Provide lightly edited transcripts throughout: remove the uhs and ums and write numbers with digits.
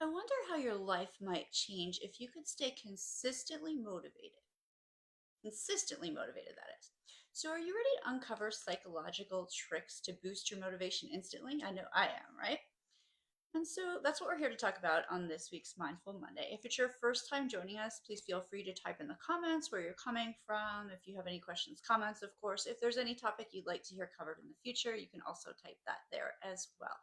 I wonder how your life might change if you could stay consistently motivated. Consistently motivated, that is. So, are you ready to uncover psychological tricks to boost your motivation instantly? I know I am, right? And so that's what we're here to talk about on this week's Mindful Monday. If it's your first time joining us, please feel free to type in the comments where you're coming from. If you have any questions, comments, of course. If there's any topic you'd like to hear covered in the future, you can also type that there as well.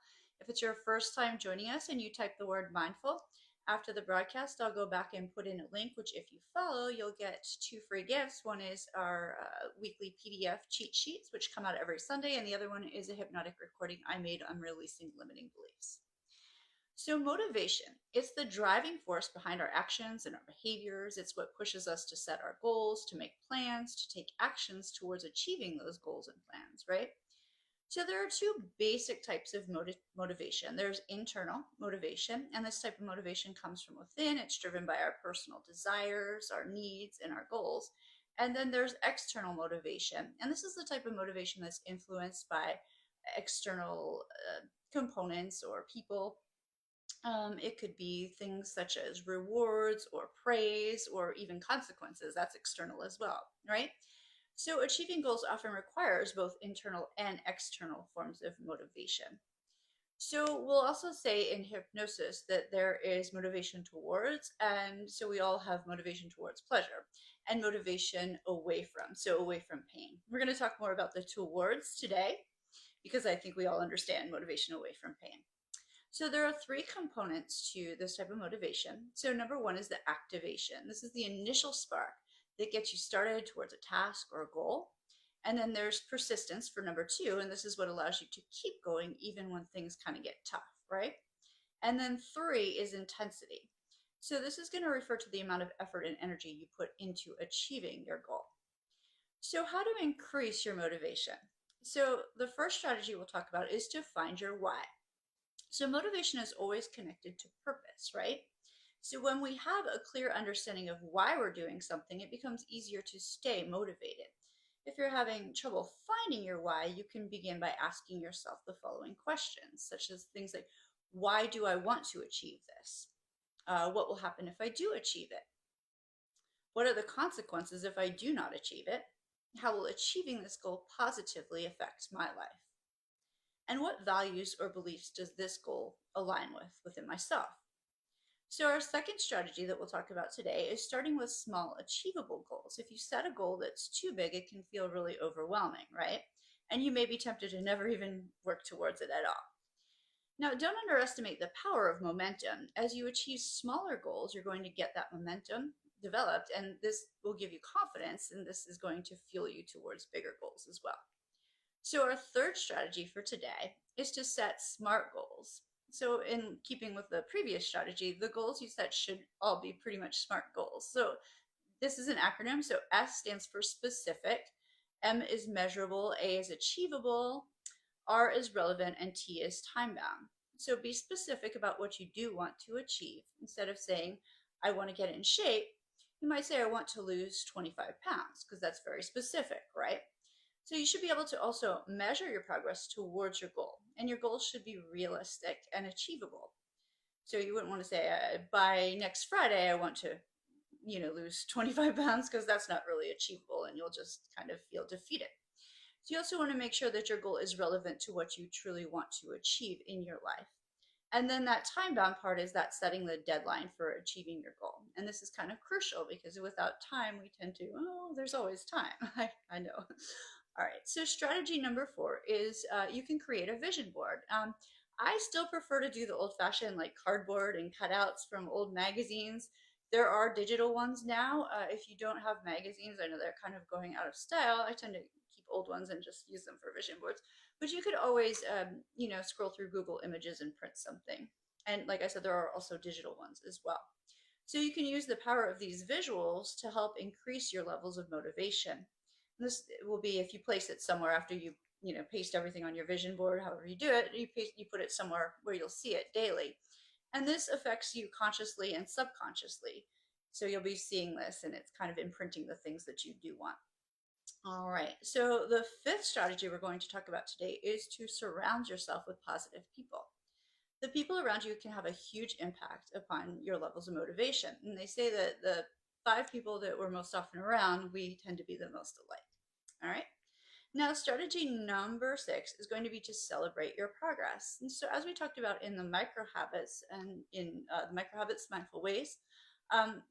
If it's your first time joining us and you type the word mindful, after the broadcast, I'll go back and put in a link, which if you follow, you'll get two free gifts. One is our weekly PDF cheat sheets, which come out every Sunday, and the other one is a hypnotic recording I made on releasing limiting beliefs. So, motivation, it's the driving force behind our actions and our behaviors. It's what pushes us to set our goals, to make plans, to take actions towards achieving those goals and plans, right? So, there are two basic types of motivation. There's internal motivation, and this type of motivation comes from within. It's driven by our personal desires, our needs, and our goals. And then there's external motivation, and this is the type of motivation that's influenced by external components or people. It could be things such as rewards or praise or even consequences. That's external as well, right? So, achieving goals often requires both internal and external forms of motivation. So, we'll also say in hypnosis that there is motivation towards, and so we all have motivation towards pleasure and motivation away from, so away from pain. We're going to talk more about the towards today because I think we all understand motivation away from pain. So there are three components to this type of motivation. So number one is the activation. This is the initial spark that gets you started towards a task or a goal. And then there's persistence for number two, and this is what allows you to keep going even when things kind of get tough, right? And then three is intensity. So this is going to refer to the amount of effort and energy you put into achieving your goal. So how to increase your motivation? So the first strategy we'll talk about is to find your why. So motivation is always connected to purpose, right? So when we have a clear understanding of why we're doing something, it becomes easier to stay motivated. If you're having trouble finding your why, you can begin by asking yourself the following questions, such as things like, why do I want to achieve this? What will happen if I do achieve it? What are the consequences if I do not achieve it? How will achieving this goal positively affect my life? And what values or beliefs does this goal align with within myself? So, our second strategy that we'll talk about today is starting with small, achievable goals. If you set a goal that's too big, it can feel really overwhelming, right? And you may be tempted to never even work towards it at all. Now, don't underestimate the power of momentum. As you achieve smaller goals, you're going to get that momentum developed, and this will give you confidence, and this is going to fuel you towards bigger goals as well. So, our third strategy for today is to set SMART goals. So, in keeping with the previous strategy, the goals you set should all be pretty much SMART goals. So, this is an acronym. So, S stands for specific, M is measurable, A is achievable, R is relevant, and T is time bound. So, be specific about what you do want to achieve. Instead of saying, I want to get in shape, you might say, I want to lose 25 pounds, because that's very specific, right? So you should be able to also measure your progress towards your goal, and your goal should be realistic and achievable. So you wouldn't want to say, by next Friday, I want to, lose 25 pounds, because that's not really achievable, and you'll just kind of feel defeated. So you also want to make sure that your goal is relevant to what you truly want to achieve in your life. And then that time bound part is that setting the deadline for achieving your goal. And this is kind of crucial because without time, we tend to, oh, there's always time. I know. All right. So, strategy number four is you can create a vision board. I still prefer to do the old fashioned like cardboard and cutouts from old magazines. There are digital ones now. If you don't have magazines, I know they're kind of going out of style. I tend to keep old ones and just use them for vision boards. But you could always, scroll through Google Images and print something. And like I said, there are also digital ones as well. So you can use the power of these visuals to help increase your levels of motivation. This will be if you place it somewhere after you paste everything on your vision board, however you do it, you put it somewhere where you'll see it daily. And this affects you consciously and subconsciously. So you'll be seeing this and it's kind of imprinting the things that you do want. All right. So the fifth strategy we're going to talk about today is to surround yourself with positive people. The people around you can have a huge impact upon your levels of motivation. And they say that the 5 people that we're most often around, we tend to be the most alike. All right. Now, strategy number 6 is going to be to celebrate your progress. And so, as we talked about in the micro habits and in the micro habits, mindful ways, um,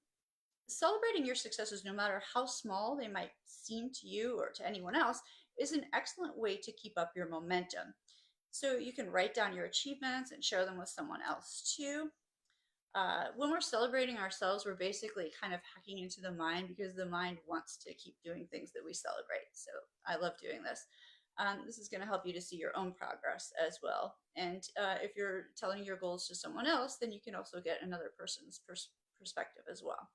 celebrating your successes, no matter how small they might seem to you or to anyone else, is an excellent way to keep up your momentum. So, you can write down your achievements and share them with someone else too. When we're celebrating ourselves, we're basically kind of hacking into the mind because the mind wants to keep doing things that we celebrate. So I love doing this. This is going to help you to see your own progress as well. And if you're telling your goals to someone else, then you can also get another person's perspective as well.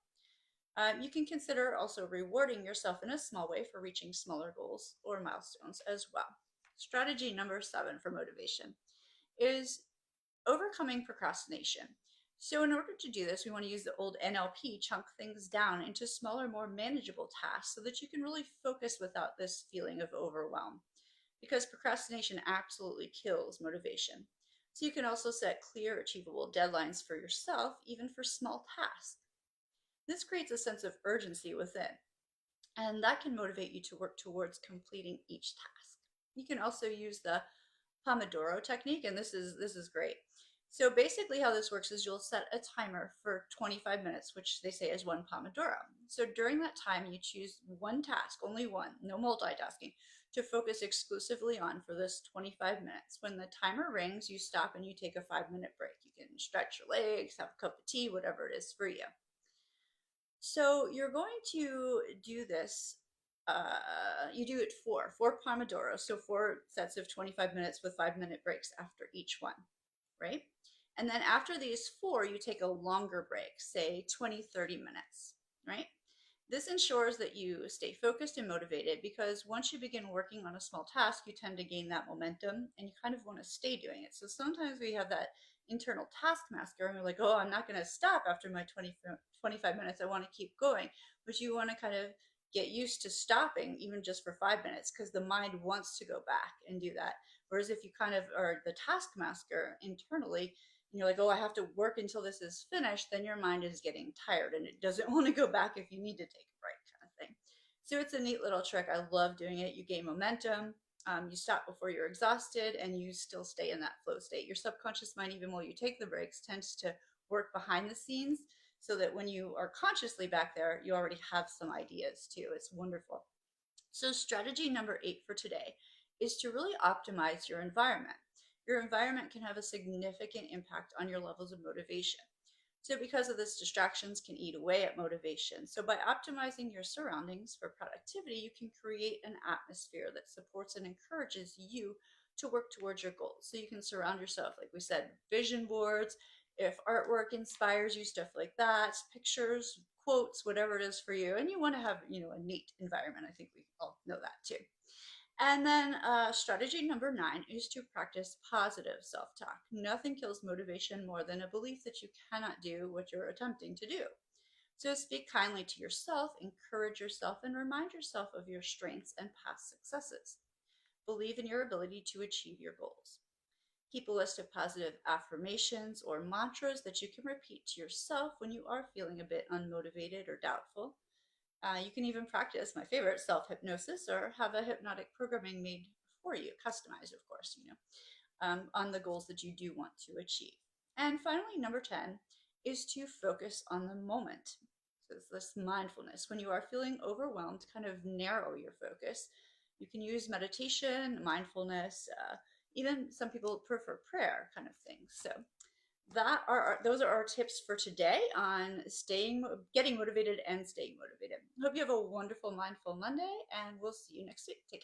You can consider also rewarding yourself in a small way for reaching smaller goals or milestones as well. Strategy number 7 for motivation is overcoming procrastination. So in order to do this, we want to use the old NLP, chunk things down into smaller, more manageable tasks so that you can really focus without this feeling of overwhelm. Because procrastination absolutely kills motivation. So you can also set clear, achievable deadlines for yourself, even for small tasks. This creates a sense of urgency within, and that can motivate you to work towards completing each task. You can also use the Pomodoro technique, and this is great. So basically how this works is you'll set a timer for 25 minutes, which they say is one Pomodoro. So during that time, you choose one task, only one, no multitasking, to focus exclusively on for this 25 minutes. When the timer rings, you stop and you take a 5-minute break. You can stretch your legs, have a cup of tea, whatever it is for you. So you're going to do this. You do it four Pomodoros, so 4 sets of 25 minutes with 5-minute breaks after each one, right? And then after these 4, you take a longer break, say 20, 30 minutes, right? This ensures that you stay focused and motivated because once you begin working on a small task, you tend to gain that momentum and you kind of want to stay doing it. So sometimes we have that internal taskmaster and we're like, oh, I'm not going to stop after my 25 minutes. I want to keep going. But you want to kind of get used to stopping even just for 5 minutes because the mind wants to go back and do that. Whereas if you kind of are the taskmaster internally, and you're like, oh, I have to work until this is finished, then your mind is getting tired and it doesn't want to go back if you need to take a break, kind of thing. So it's a neat little trick. I love doing it. You gain momentum. You stop before you're exhausted and you still stay in that flow state. Your subconscious mind, even while you take the breaks, tends to work behind the scenes so that when you are consciously back there, you already have some ideas too. It's wonderful. So strategy number 8 for today is to really optimize your environment. Your environment can have a significant impact on your levels of motivation. So because of this, distractions can eat away at motivation. So by optimizing your surroundings for productivity, you can create an atmosphere that supports and encourages you to work towards your goals. So you can surround yourself, like we said, vision boards, if artwork inspires you, stuff like that, pictures, quotes, whatever it is for you. And you want to have, a neat environment. I think we all know that too. And then strategy number 9 is to practice positive self-talk. Nothing kills motivation more than a belief that you cannot do what you're attempting to do. So speak kindly to yourself, encourage yourself, and remind yourself of your strengths and past successes. Believe in your ability to achieve your goals. Keep a list of positive affirmations or mantras that you can repeat to yourself when you are feeling a bit unmotivated or doubtful. You can even practice my favorite, self-hypnosis, or have a hypnotic programming made for you, customized, of course, on the goals that you do want to achieve. And finally, number 10 is to focus on the moment. So it's this mindfulness. When you are feeling overwhelmed, kind of narrow your focus. You can use meditation, mindfulness, even some people prefer prayer kind of thing. So those are our tips for today on getting motivated and staying motivated. Hope you have a wonderful mindful Monday, and we'll see you next week. Take care.